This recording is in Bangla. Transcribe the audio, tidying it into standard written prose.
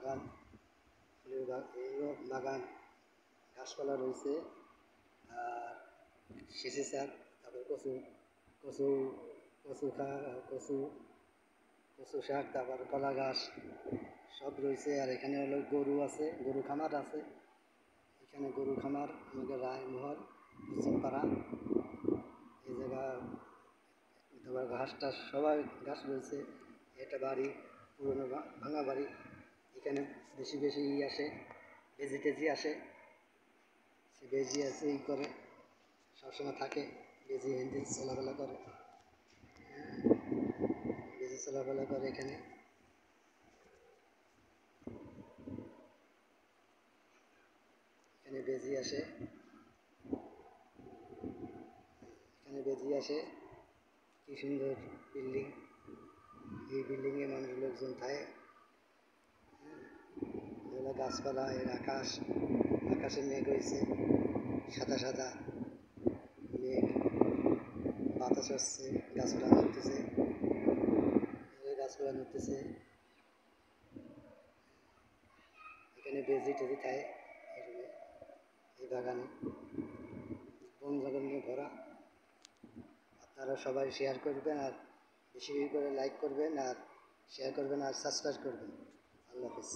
বাগান, ফুলের এইও বাগান, গাছপালা রয়েছে। আর সিসি শাক, তারপর কচু কচু কচু কচু কচু শাক, তারপর কলা গাছ সব রয়েছে। আর এখানে হলো গরু আছে, গরু খামার আছে। এখানে গরু খামার আমাদের রায়মহল পশ্চিমপাড়া এই জায়গা। তারপর ঘাস টাস সবাই গাছ রয়েছে। এটা বাড়ি, পুরনো ভাঙা বাড়ি। এখানে বেশি বেশি আসে, বেজি টেজি আসে, সে বেজি আছে ই করে, সবসময় থাকে। বেজি হিন্দি চলাফেরা করে, বেজি চলাফেরা করে এখানে। এখানে বেজি আসে, এখানে বেজি আসে। কি সুন্দর বিল্ডিং, এই বিল্ডিংয়ে মানুষ লোকজন থাকে। এগুলো গাছপালা, এর আকাশ, আকাশে মেঘ হয়েছে সাদা সাদা মেঘ, বাতাস আসছে, গাছপালা নড়তেছে, গাছপালা নড়তেছে। এখানে বেজি টেজি থাকে এই রুমে, এই বাগানে বন জঙ্গল নিয়ে ভরা। আপনারা সবাই শেয়ার করবেন, আর বেশি বেশি করে লাইক করবেন, আর শেয়ার করবেন, আর সাবস্ক্রাইব করবেন। আল্লাহ হাফেজ।